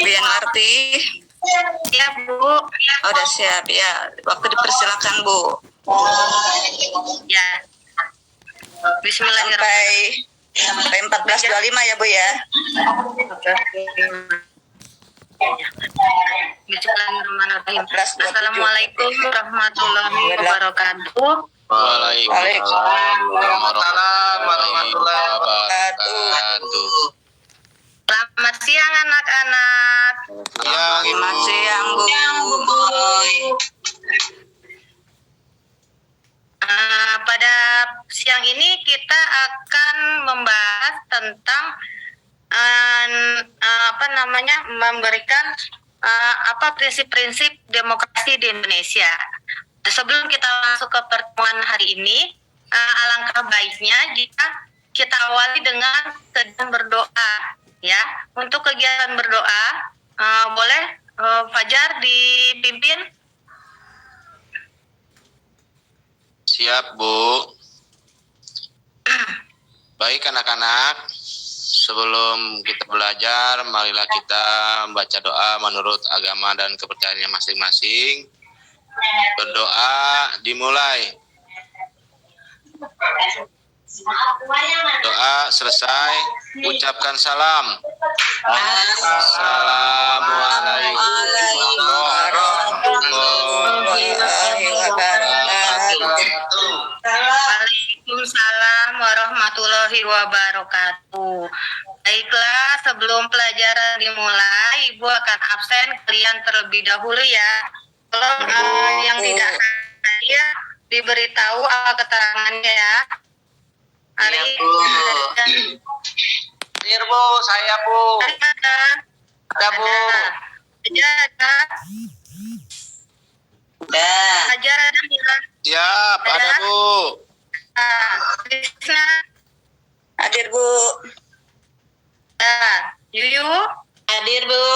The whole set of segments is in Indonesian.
Biar ngerti. Ya Bu. Oh, udah siap ya. Waktu dipersilakan Bu. Ya. Bismillahirrahmanirrahim. Sampai 14.25 ya Bu ya. Bismillahirrahmanirrahim. Assalamualaikum warahmatullahi wabarakatuh. Waalaikumsalam warahmatullahi wabarakatuh. Selamat siang anak-anak. Selamat siang Bu. Pada siang ini kita akan membahas tentang memberikan prinsip-prinsip demokrasi di Indonesia. Sebelum kita masuk ke pertemuan hari ini, alangkah baiknya jika kita awali dengan kegiatan berdoa, ya. Untuk kegiatan berdoa, boleh Fajar dipimpin. Siap Bu. Baik anak-anak, sebelum kita belajar, marilah kita membaca doa menurut agama dan kepercayaannya masing-masing. Berdoa dimulai. Doa selesai, ucapkan salam. Assalamualaikum warahmatullahi wabarakatuh. Waalaikumsalam warahmatullahi wabarakatuh. Baiklah, sebelum pelajaran dimulai, Ibu akan absen kalian terlebih dahulu ya. Kalau yang tidak hadir diberitahu keterangannya ya. Hari Hadir Bu, saya Bu. Ada Bu. Ada. Hajar ada ya. Siap, ada Bu. Krisna Hadir Bu. Yuyu Hadir Bu.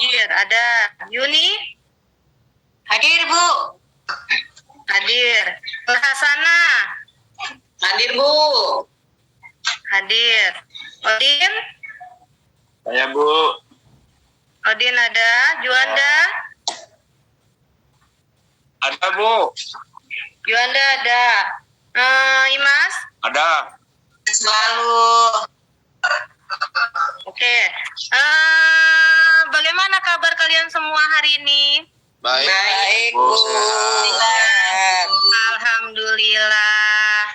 hadir. Ada Yuni Hadir Bu. hadir. Hasana Hadir Bu. hadir. Odin Saya Bu. Odin ada. Juanda Ada Bu. Juanda ada. Imas Ada. Selalu. oke. Bagaimana kabar kalian semua hari ini? Baik Bu. Sehat. Alhamdulillah.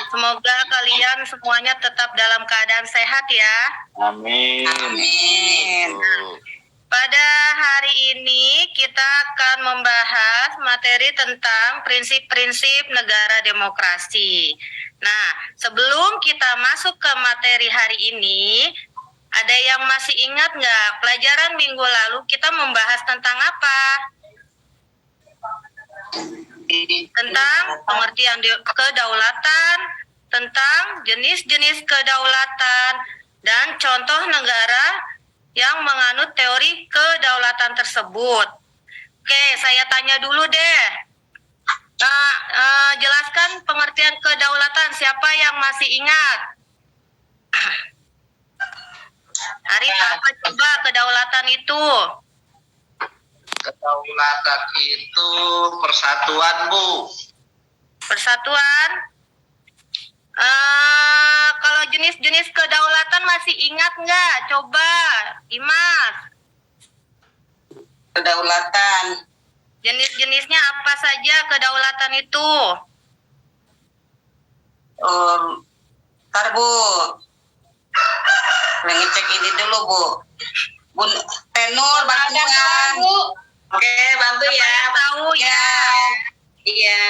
Semoga kalian semuanya tetap dalam keadaan sehat ya. Amin. Amin. Pada hari ini kita akan membahas materi tentang prinsip-prinsip negara demokrasi. Nah, sebelum kita masuk ke materi hari ini, ada yang masih ingat nggak pelajaran minggu lalu kita membahas tentang apa? Tentang pengertian kedaulatan, tentang jenis-jenis kedaulatan, dan contoh negara yang menganut teori kedaulatan tersebut. Oke, saya tanya dulu deh. Jelaskan pengertian kedaulatan. Siapa yang masih ingat? Arif, apa coba kedaulatan itu? Kedaulatan itu persatuan Bu. Persatuan. Kalau jenis-jenis kedaulatan masih ingat nggak? Coba, Imas. Kedaulatan. Jenis-jenisnya apa saja kedaulatan itu? Ntar Bu. Ngecek ini dulu Bu. Bu Tenur bantuan. Oke, bantu Siapa ya. yang tahu ya? Iya,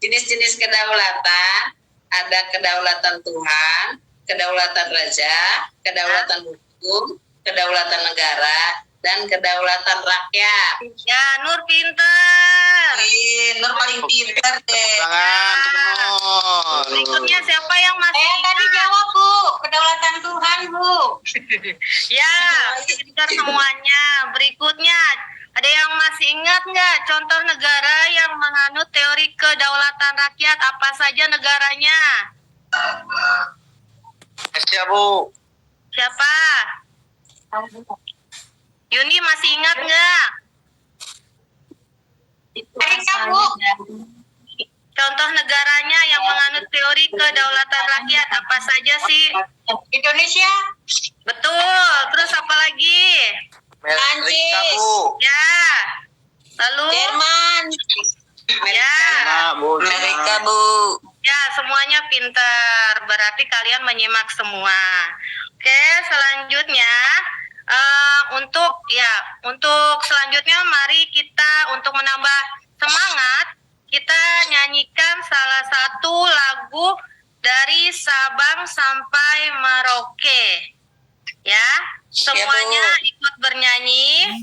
jenis-jenis kedaulatan ada kedaulatan Tuhan, kedaulatan raja, kedaulatan hukum, kedaulatan negara, dan kedaulatan rakyat. Ya, Nur pinter. Nur paling pintar deh. Tangan untuk Nur. Berikutnya siapa yang masih Tadi ingat? jawab Bu, kedaulatan Tuhan Bu. Ya, pinter semuanya. Berikutnya, ada yang masih ingat nggak contoh negara yang menganut teori kedaulatan rakyat? Apa saja negaranya? Indonesia, Bu. Siapa? Yuni masih ingat nggak? Amerika, Bu. Contoh negaranya yang menganut teori kedaulatan rakyat apa saja sih? Indonesia. Betul. Terus apa lagi? Amerika, Bu. Ya. Lalu? Jerman. Ya. Bu. Amerika, Bu. Ya, semuanya pintar. Berarti kalian menyimak semua. Oke, selanjutnya untuk selanjutnya mari kita untuk menambah semangat kita nyanyikan salah satu lagu dari Sabang sampai Merauke. Ya, semuanya ikut bernyanyi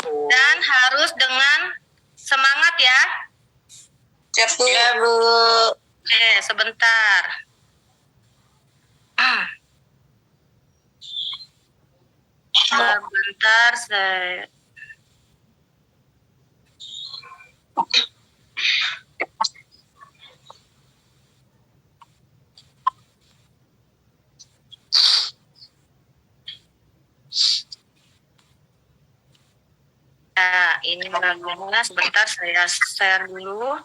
dan harus dengan semangat ya. Siap, Bu. Ya, Bu. Sebentar. Sebentar, saya. Nah, ini lagunya sebentar saya share dulu.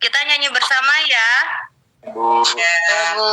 Kita nyanyi bersama ya. Bu. Ya, Bu.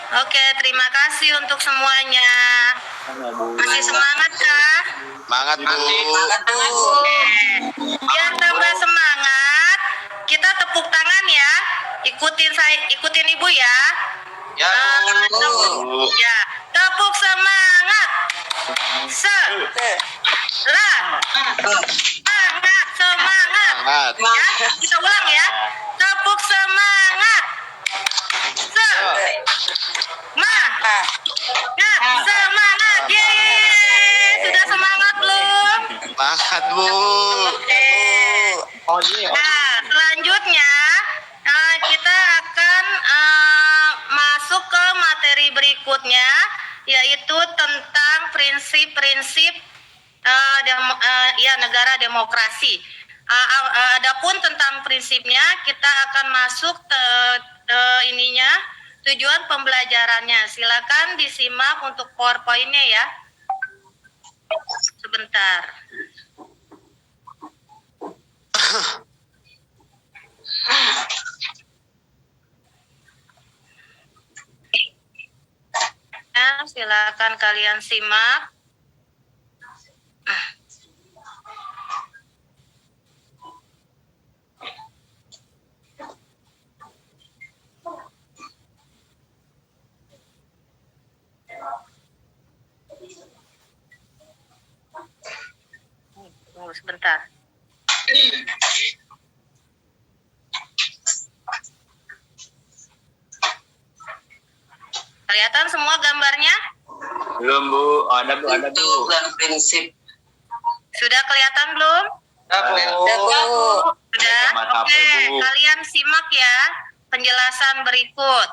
Oke, terima kasih untuk semuanya. Masih semangat kah? Semangat, Bu. Biar tambah semangat, kita tepuk tangan ya. Ikutin Ibu ya. Ya, Bu. Ya, tepuk semangat. Semangat. Ya, kita ulang ya. Tepuk semangat. Semangat. Yeay. Sudah semangat belum? Semangat, Bu. Nah, selanjutnya kita akan masuk ke materi berikutnya, yaitu tentang prinsip-prinsip negara demokrasi. Adapun tentang prinsipnya kita akan masuk ininya, tujuan pembelajarannya. Silakan disimak untuk PowerPoint-nya ya. Sebentar. Nah, silakan kalian simak. Tunggu sebentar. Kelihatan semua gambarnya? Belum Bu, ada Bu. Bentuk dan prinsip. Sudah kelihatan belum? Sudah? Oke, kalian simak ya penjelasan berikut.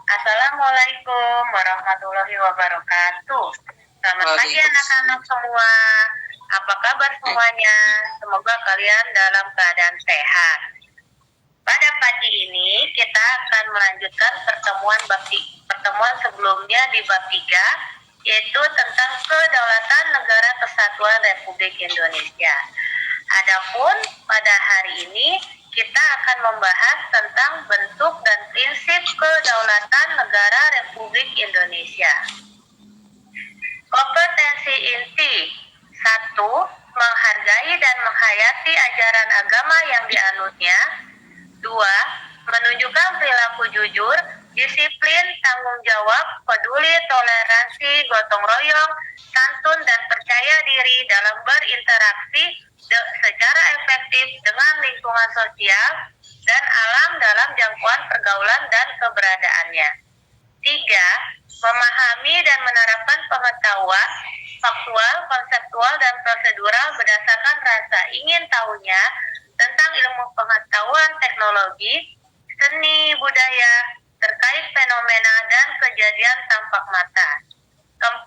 Assalamualaikum warahmatullahi wabarakatuh. Selamat pagi anak-anak semua. Apa kabar semuanya? Semoga kalian dalam keadaan sehat. Pada pagi ini kita akan melanjutkan pertemuan sebelumnya di bab 3, yaitu tentang Kedaulatan Negara Kesatuan Republik Indonesia. Adapun pada hari ini kita akan membahas tentang bentuk dan prinsip kedaulatan negara Republik Indonesia. Kompetensi inti 1. Menghargai dan menghayati ajaran agama yang dianutnya. 2. Menunjukkan perilaku jujur, disiplin, tanggung jawab, peduli, toleransi, gotong royong, santun, dan percaya diri dalam berinteraksi secara efektif dengan lingkungan sosial dan alam dalam jangkauan pergaulan dan keberadaannya. 3. Memahami dan menerapkan pengetahuan faktual, konseptual, dan prosedural berdasarkan rasa ingin tahunya tentang ilmu pengetahuan teknologi, seni, budaya, terkait fenomena dan kejadian tampak mata. 4.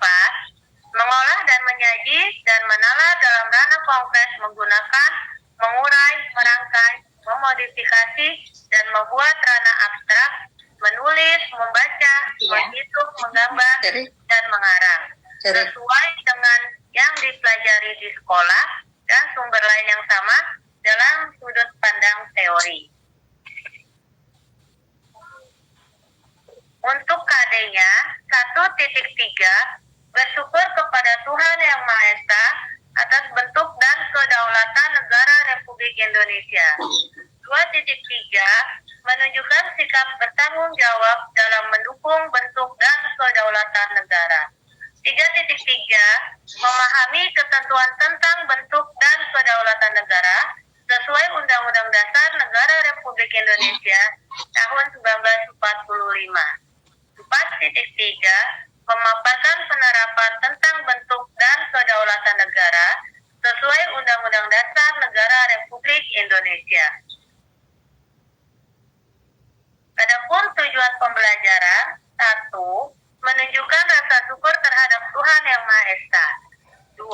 Mengolah dan menyaji dan menalar dalam ranah konkret menggunakan, mengurai, merangkai, memodifikasi, dan membuat ranah abstrak, menulis, membaca, menghitung, menggambar, dan mengarang. Sesuai dengan yang dipelajari di sekolah dan sumber lain yang sama dalam sudut pandang teori. Untuk KD-nya 1.3, bersyukur kepada Tuhan Yang Maha Esa atas bentuk dan kedaulatan negara Republik Indonesia. 2.3, menunjukkan sikap bertanggung jawab dalam mendukung bentuk dan kedaulatan negara. 3.3, memahami ketentuan tentang bentuk dan kedaulatan negara sesuai Undang-Undang Dasar Negara Republik Indonesia tahun 1945. 4.3, pemaparan penerapan tentang bentuk dan kedaulatan negara sesuai Undang-Undang Dasar Negara Republik Indonesia. Adapun tujuan pembelajaran 1. Menunjukkan rasa syukur terhadap Tuhan Yang Maha Esa. 2.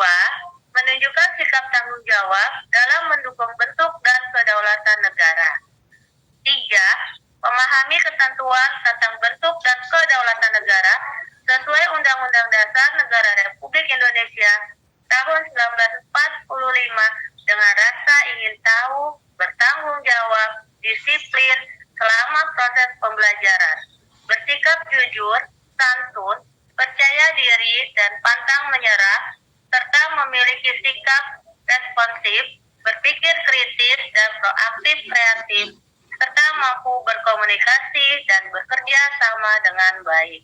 Menunjukkan sikap tanggung jawab dalam mendukung bentuk dan kedaulatan negara. 3. Memahami ketentuan tentang bentuk dan kedaulatan negara sesuai Undang-Undang Dasar Negara Republik Indonesia tahun 1945 dengan rasa ingin tahu, bertanggung jawab, disiplin selama proses pembelajaran, bersikap jujur, santun, percaya diri, dan pantang menyerah, serta memiliki sikap responsif, berpikir kritis, dan proaktif kreatif, serta mampu berkomunikasi dan bekerja sama dengan baik.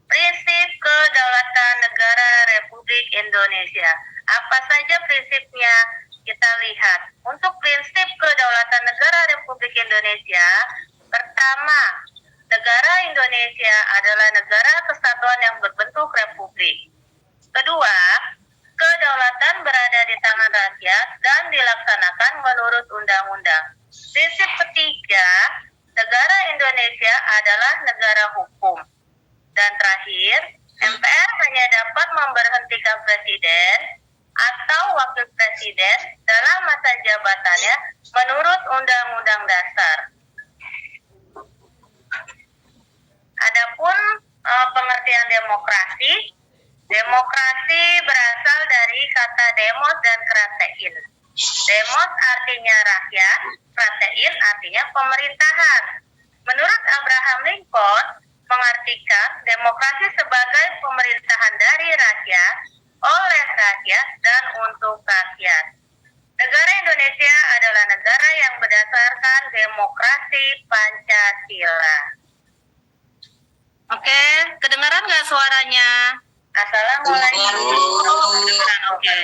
Prinsip kedaulatan negara Republik Indonesia. Apa saja prinsipnya? Kita lihat. Untuk prinsip kedaulatan negara Republik Indonesia, pertama, negara Indonesia adalah negara kesatuan yang berbentuk republik. Kedua, kedaulatan berada di tangan rakyat dan dilaksanakan menurut undang-undang. Prinsip ketiga, negara Indonesia adalah negara hukum. Dan terakhir, MPR hanya dapat memberhentikan presiden atau wakil presiden dalam masa jabatan jabatannya menurut Undang-Undang Dasar. Adapun pengertian demokrasi, demokrasi berasal dari kata demos dan kratein. Demos artinya rakyat, kratein artinya pemerintahan. Menurut Abraham Lincoln, mengartikan demokrasi sebagai pemerintahan dari rakyat, oleh rakyat, dan untuk rakyat. Negara Indonesia adalah negara yang berdasarkan demokrasi Pancasila. Oke, kedengaran nggak suaranya? Assalamualaikum. Oke.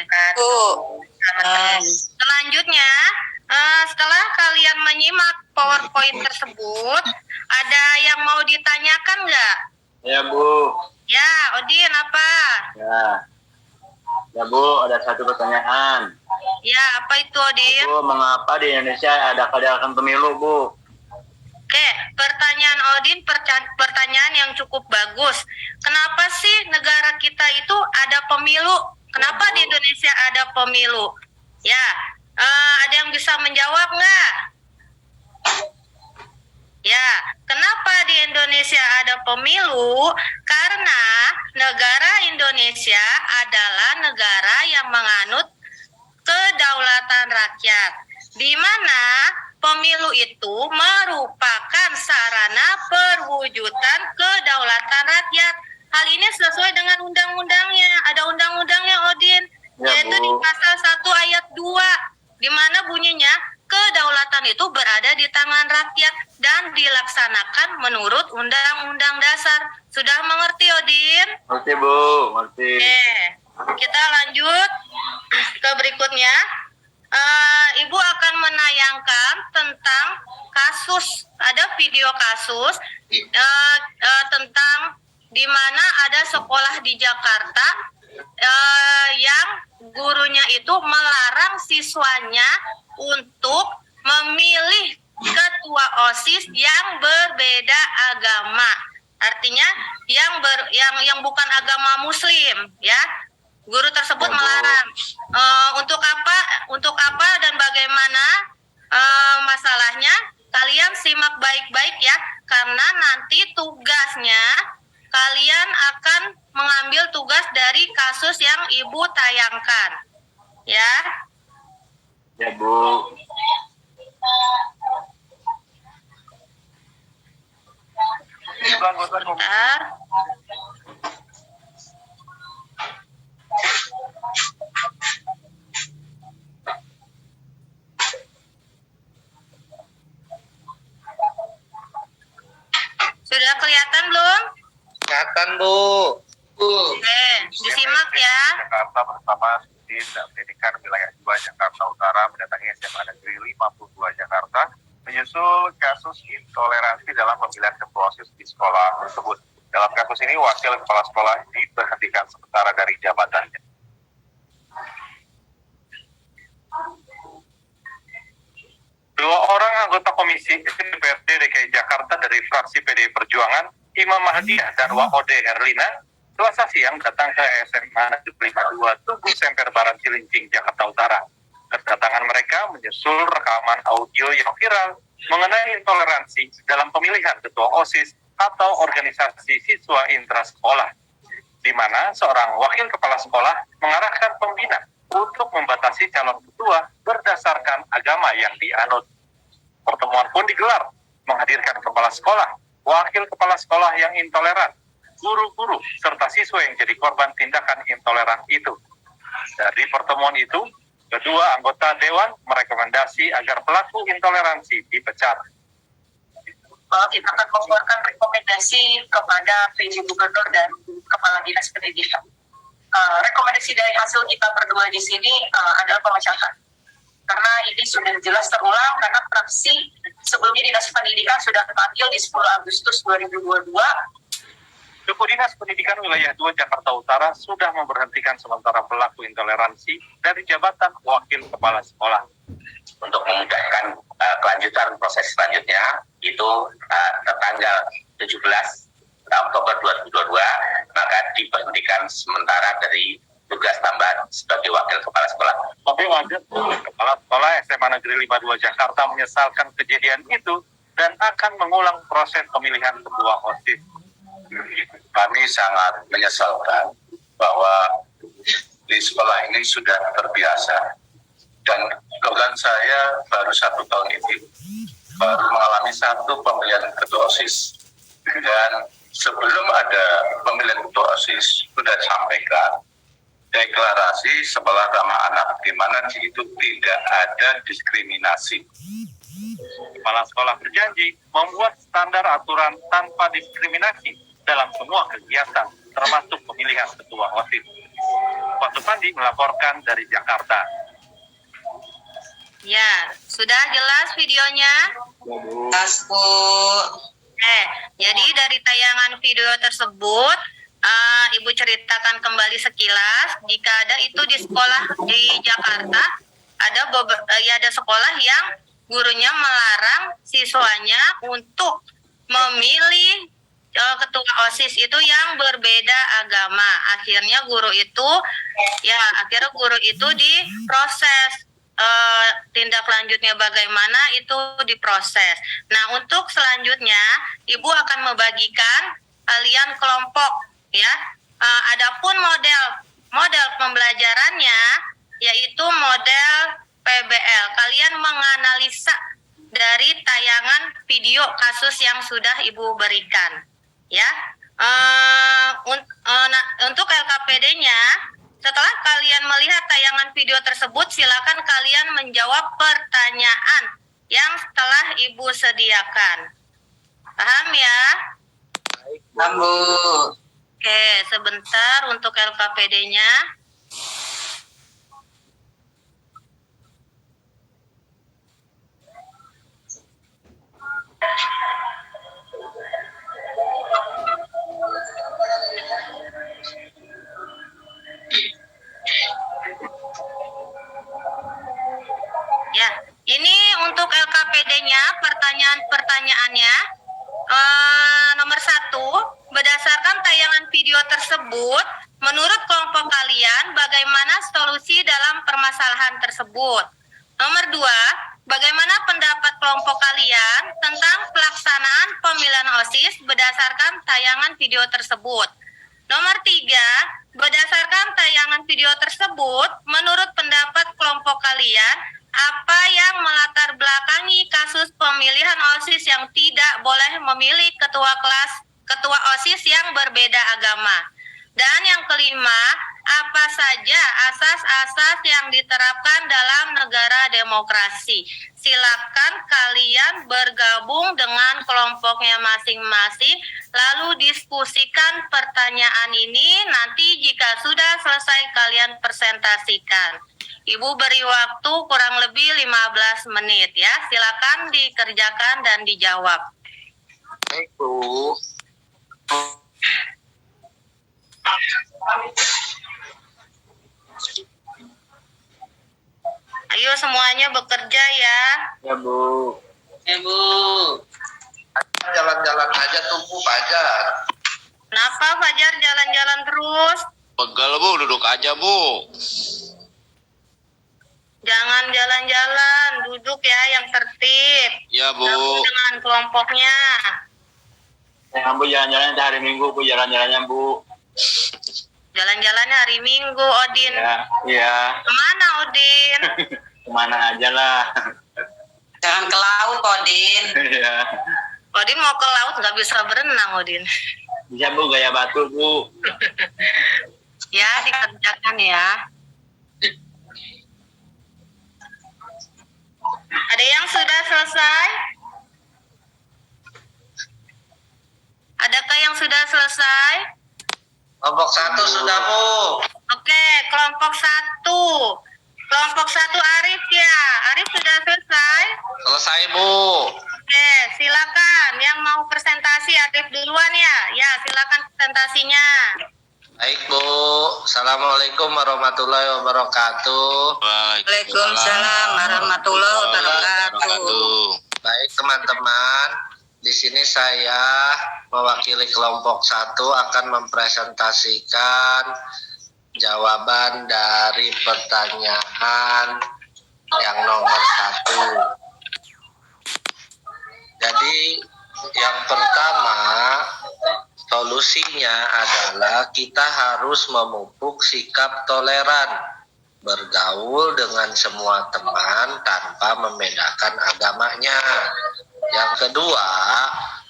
Selanjutnya, setelah kalian menyimak PowerPoint tersebut, ada yang mau ditanyakan nggak? Ya Bu. Ya, Odin apa? Ya Bu, ada satu pertanyaan. Ya, apa itu Odin? Bu, mengapa di Indonesia ada keadaaan pemilu Bu? Oke, pertanyaan Odin pertanyaan yang cukup bagus. Kenapa sih negara kita itu ada pemilu? Kenapa di Indonesia ada pemilu? Ya, ada yang bisa menjawab nggak? Ya, kenapa di Indonesia ada pemilu? Karena negara Indonesia adalah negara yang menganut kedaulatan rakyat, di mana pemilu itu merupakan sarana perwujudan kedaulatan rakyat. Hal ini sesuai dengan undang-undangnya. Ada undang-undangnya, Odin, yaitu di pasal 1 ayat 2, di mana bunyinya kedaulatan itu berada di tangan rakyat dan dilaksanakan menurut Undang-Undang Dasar. Sudah mengerti, Odin? Ngerti Bu, ngerti. Oke, kita lanjut ke berikutnya. Ibu akan menayangkan tentang kasus, ada video kasus tentang di mana ada sekolah di Jakarta yang gurunya itu melarang siswanya untuk memilih ketua OSIS yang berbeda agama. Artinya yang bukan agama Muslim, ya. Guru tersebut melarang. Untuk apa dan bagaimana masalahnya? Kalian simak baik-baik ya, karena nanti tugasnya kalian akan mengambil tugas dari kasus yang Ibu tayangkan. Ya. Ya Bu. Bentar. Sudah kelihatan belum? Kelihatan Bu. Oke, disimak ya. Jakarta bersama Dinas Pendidikan Wilayah 2 Jakarta Utara mendatangi SMA Negeri 52 Jakarta menyusul kasus intoleransi dalam pemilihan ketua OSIS di sekolah tersebut. Dalam kasus ini, wakil kepala sekolah diberhentikan sementara dari jabatannya. Dua orang anggota Komisi DPRD DKI Jakarta dari fraksi PDI Perjuangan, Imam Mahdiah dan Waode Herlina, Selasa siang datang ke SMA Negeri 52 Tugu Semper Barat Cilincing, Jakarta Utara. Kedatangan mereka menyusul rekaman audio yang viral mengenai intoleransi dalam pemilihan ketua OSIS atau organisasi siswa intrasekolah, di mana seorang wakil kepala sekolah mengarahkan pembina untuk membatasi calon ketua berdasarkan agama yang dianut. Pertemuan pun digelar menghadirkan kepala sekolah, wakil kepala sekolah yang intoleran, guru-guru, serta siswa yang jadi korban tindakan intoleran itu. Dari pertemuan itu, kedua anggota Dewan merekomendasi agar pelaku intoleransi dipecat. Kita akan mengeluarkan rekomendasi kepada PJ Gubernur dan Kepala Dinas Pendidikan. Rekomendasi dari hasil kita berdua di sini adalah pemecatan. Karena ini sudah jelas terulang, karena fraksi sebelumnya Dinas Pendidikan sudah memanggil di 10 Agustus 2022. Suku Dinas Pendidikan Wilayah 2 Jakarta Utara sudah memberhentikan sementara pelaku intoleransi dari jabatan wakil kepala sekolah. Untuk memudahkan kelanjutan proses selanjutnya, itu tertanggal 17 Oktober 2022, maka diberhentikan sementara dari tugas tambahan sebagai wakil kepala sekolah. Tapi wajar kepala sekolah SMA Negeri 52 Jakarta menyesalkan kejadian itu dan akan mengulang proses pemilihan ketua OSIS. Kami sangat menyesalkan bahwa di sekolah ini sudah terbiasa, dan kebetulan saya baru 1 tahun ini baru mengalami 1 pemilihan ketua OSIS, dan sebelum ada pemilihan ketua OSIS sudah sampaikan deklarasi sekolah ramah anak di mana di situ tidak ada diskriminasi. Kepala sekolah berjanji membuat standar aturan tanpa diskriminasi dalam semua kegiatan, termasuk pemilihan ketua OSIS. Pak Supandi melaporkan dari Jakarta. Ya, sudah jelas videonya? Tas Bu. Jadi dari tayangan video tersebut, Ibu ceritakan kembali sekilas. Jika ada itu di sekolah di Jakarta, ada sekolah yang gurunya melarang siswanya untuk memilih ketua OSIS itu yang berbeda agama. Akhirnya guru itu diproses. Tindak lanjutnya bagaimana itu diproses. Nah, untuk selanjutnya Ibu akan membagikan kalian kelompok, ya. Adapun model pembelajarannya yaitu model PBL. Kalian menganalisa dari tayangan video kasus yang sudah Ibu berikan, ya. Untuk LKPD-nya, setelah kalian melihat tayangan video tersebut, silakan kalian menjawab pertanyaan yang telah Ibu sediakan. Paham ya? Paham Bu. Oke, sebentar untuk LKPD-nya. Ya, ini untuk LKPD-nya, pertanyaannya. Nomor 1, berdasarkan tayangan video tersebut, menurut kelompok kalian, bagaimana solusi dalam permasalahan tersebut? Nomor 2, bagaimana pendapat kelompok kalian tentang pelaksanaan pemilihan OSIS berdasarkan tayangan video tersebut? Nomor 3, berdasarkan tayangan video tersebut, menurut pendapat kelompok kalian, apa yang melatar belakangi kasus pemilihan OSIS yang tidak boleh memilih ketua OSIS yang berbeda agama? Dan yang kelima, apa saja asas-asas yang diterapkan dalam negara demokrasi? Silakan kalian bergabung dengan kelompoknya masing-masing, lalu diskusikan pertanyaan ini. Nanti jika sudah selesai kalian presentasikan. Ibu beri waktu kurang lebih 15 menit ya. Silakan dikerjakan dan dijawab. Baik, Bu. Ayo semuanya bekerja ya. Ya Bu. Bu. Jalan-jalan aja tuh, Bu, Fajar. Kenapa Fajar jalan-jalan terus? Pegel, Bu, duduk aja, Bu. Jangan jalan-jalan, duduk ya yang tertib. Ya, Bu. Gabung dengan kelompoknya. Bu jalan-jalan hari Minggu, Bu jalan-jalannya, Bu. Jalan-jalannya hari Minggu, Odin. Iya. Kemana Odin? Kemana aja lah. Jangan ke laut, Odin. Iya. Odin mau ke laut nggak bisa berenang, Odin. Bisa, Bu, gaya batu, Bu. Ya, dikerjakan ya. Ada yang sudah selesai? Adakah yang sudah selesai? Kelompok 1 sudah, Bu. Oke, kelompok 1. Kelompok 1 Arif ya. Arif sudah selesai? Selesai, Bu. Oke, silakan. Yang mau presentasi Arif duluan ya. Ya, silakan presentasinya. Baik, Bu. Assalamualaikum warahmatullahi wabarakatuh. Waalaikumsalam warahmatullahi wabarakatuh. Baik, teman-teman. Di sini saya mewakili kelompok 1 akan mempresentasikan jawaban dari pertanyaan yang nomor 1. Jadi yang pertama, solusinya adalah kita harus memupuk sikap toleran, bergaul dengan semua teman tanpa membedakan agamanya. Yang kedua,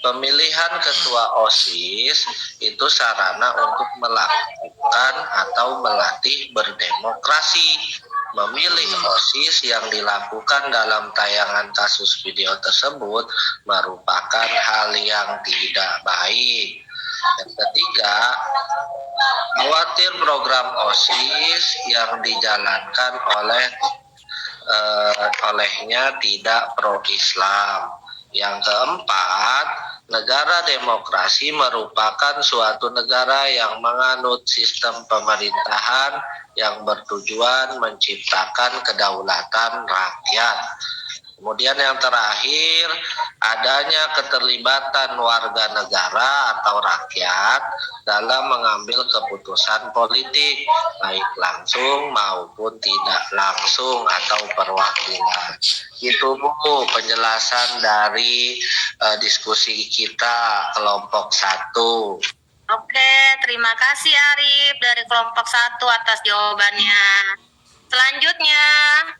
pemilihan ketua OSIS itu sarana untuk melakukan atau melatih berdemokrasi. Memilih OSIS yang dilakukan dalam tayangan kasus video tersebut merupakan hal yang tidak baik. Yang ketiga, khawatir program OSIS yang dijalankan olehnya tidak pro-Islam. Yang keempat, negara demokrasi merupakan suatu negara yang menganut sistem pemerintahan yang bertujuan menciptakan kedaulatan rakyat. Kemudian yang terakhir, adanya keterlibatan warga negara atau rakyat dalam mengambil keputusan politik, baik langsung maupun tidak langsung atau perwakilan. Itu Bu, penjelasan dari diskusi kita kelompok 1. Oke, terima kasih Arif dari kelompok 1 atas jawabannya. Selanjutnya,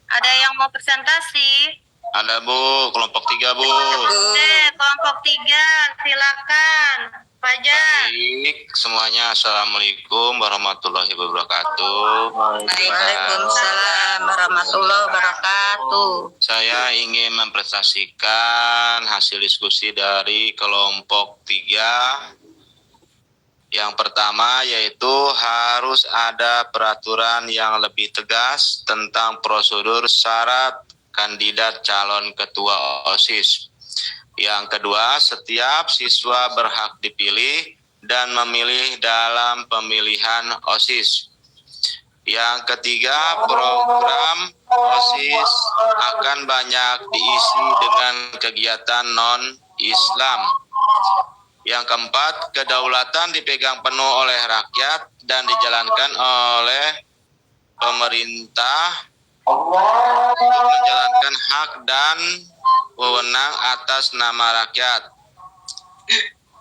ada yang mau presentasi? Ada Bu, kelompok 3 Bu. Oke, kelompok 3, silakan. Fajar. Baik, semuanya Assalamualaikum warahmatullahi wabarakatuh. Waalaikumsalam warahmatullahi wabarakatuh. Saya ingin mempresentasikan hasil diskusi dari kelompok 3. Yang pertama yaitu harus ada peraturan yang lebih tegas tentang prosedur syarat kandidat calon ketua OSIS. Yang kedua, setiap siswa berhak dipilih dan memilih dalam pemilihan OSIS. Yang ketiga, program OSIS akan banyak diisi dengan kegiatan non-Islam. Yang keempat, kedaulatan dipegang penuh oleh rakyat dan dijalankan oleh pemerintah untuk menjalankan hak dan wewenang atas nama rakyat.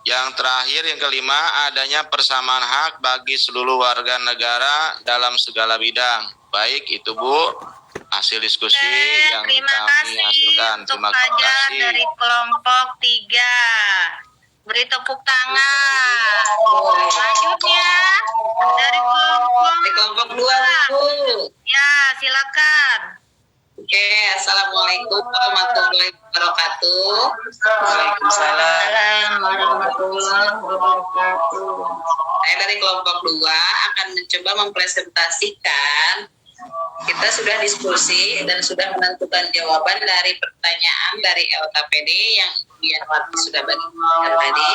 Yang terakhir, yang kelima, adanya persamaan hak bagi seluruh warga negara dalam segala bidang. Baik, itu Bu, hasil diskusi yang kami hasilkan. Terima kasih dari kelompok 3. Beri tepuk tangan. Selanjutnya dari kelompok 2 Bu. Ya, silakan. Oke, Assalamualaikum warahmatullahi wabarakatuh. Waalaikumsalam warahmatullahi wabarakatuh. Saya dari kelompok 2 akan mencoba mempresentasikan. Kita sudah diskusi dan sudah menentukan jawaban dari pertanyaan dari LKPD yang Ibu Yanwati sudah bagikan tadi.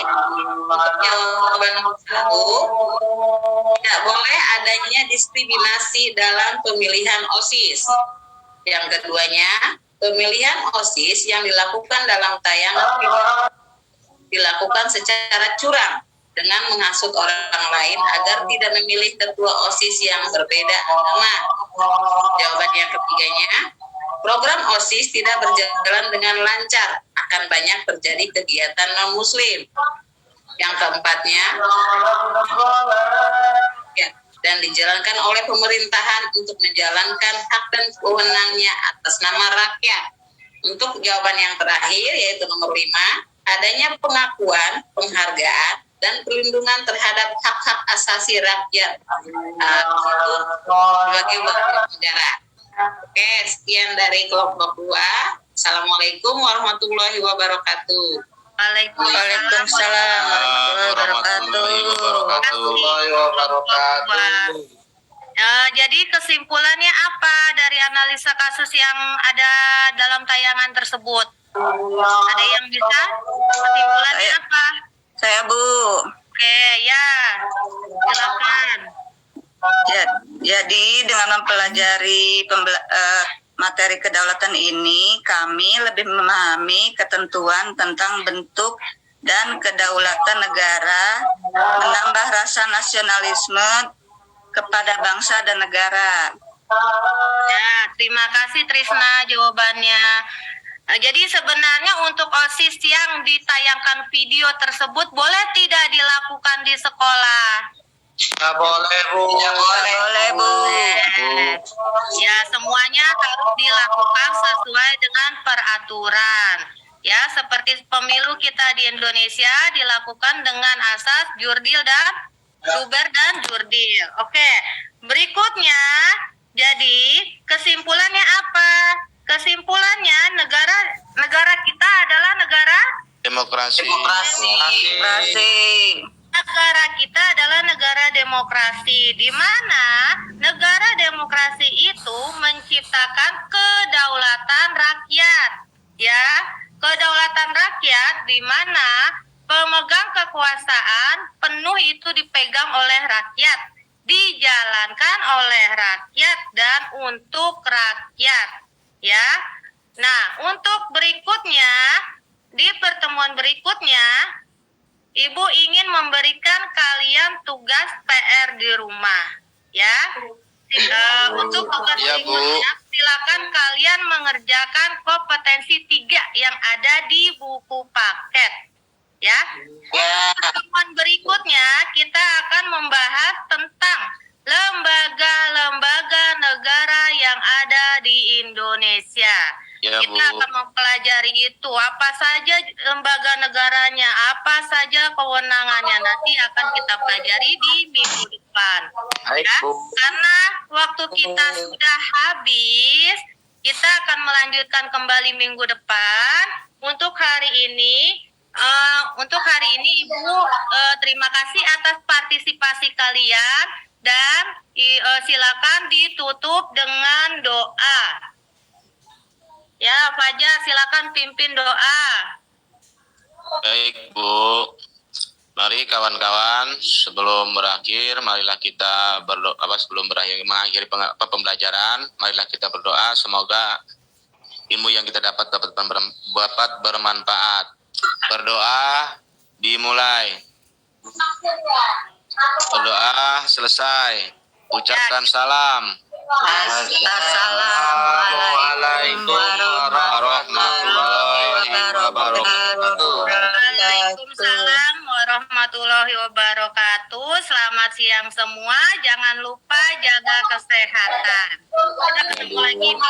Untuk jawaban 1, tidak boleh adanya diskriminasi dalam pemilihan OSIS. Yang keduanya, pemilihan OSIS yang dilakukan dalam tayangan dilakukan secara curang dengan menghasut orang lain agar tidak memilih ketua OSIS yang berbeda agama. Jawaban yang ketiganya, program OSIS tidak berjalan dengan lancar, akan banyak terjadi kegiatan non-muslim. Yang keempatnya, dan dijalankan oleh pemerintahan untuk menjalankan hak dan wewenangnya atas nama rakyat. Untuk jawaban yang terakhir, yaitu nomor 5, adanya pengakuan, penghargaan, dan perlindungan terhadap hak-hak asasi rakyat sebagai warga negara. Oke, sekian dari kelompok 2. Assalamualaikum warahmatullahi wabarakatuh. Waalaikumsalam warahmatullahi wabarakatuh. Jadi kesimpulannya apa dari analisa kasus yang ada dalam tayangan tersebut? Ada yang bisa? Kesimpulannya apa? Saya Bu. Oke, ya. Silakan. Jadi dengan mempelajari materi kedaulatan ini, kami lebih memahami ketentuan tentang bentuk dan kedaulatan negara, menambah rasa nasionalisme kepada bangsa dan negara. Ya, terima kasih Trisna jawabannya. Jadi sebenarnya untuk OSIS yang ditayangkan video tersebut boleh tidak dilakukan di sekolah? Nggak boleh, Bu. Boleh, Bu. Ya, semuanya harus dilakukan sesuai dengan peraturan. Ya, seperti pemilu kita di Indonesia dilakukan dengan asas jurdil dan duber dan jurdil. Oke, berikutnya, jadi kesimpulannya apa? Kesimpulannya negara kita adalah negara Demokrasi. negara kita adalah negara demokrasi, di mana negara demokrasi itu menciptakan kedaulatan rakyat, ya, kedaulatan rakyat di mana pemegang kekuasaan penuh itu dipegang oleh rakyat, dijalankan oleh rakyat dan untuk rakyat, ya. Nah, untuk berikutnya di pertemuan berikutnya Ibu ingin memberikan kalian tugas PR di rumah, ya. Untuk tugas Ya, Bu. berikutnya, silakan kalian mengerjakan kompetensi 3 yang ada di buku paket, ya. Untuk pertemuan berikutnya kita akan membahas tentang lembaga-lembaga negara yang ada di Indonesia. Ya, Kita Bu. akan mempelajari itu, apa saja lembaga negaranya, apa saja kewenangannya, nanti akan kita pelajari di minggu depan. Baik, Ya, Bu. karena waktu kita sudah habis, kita akan melanjutkan kembali minggu depan. Untuk hari ini, Ibu terima kasih atas partisipasi kalian dan silakan ditutup dengan doa. Ya, Fajar, silakan pimpin doa. Baik, Bu. Mari kawan-kawan, sebelum berakhir, marilah kita berdoa. Sebelum mengakhiri pembelajaran, marilah kita berdoa. Semoga ilmu yang kita dapat bermanfaat. Berdoa dimulai. Berdoa selesai. Ucapkan salam. Assalamualaikum warahmatullahi wabarakatuh. Waalaikumsalam warahmatullahi wabarakatuh. Selamat siang semua. Jangan lupa jaga kesehatan. Kita ketemu lagi minggu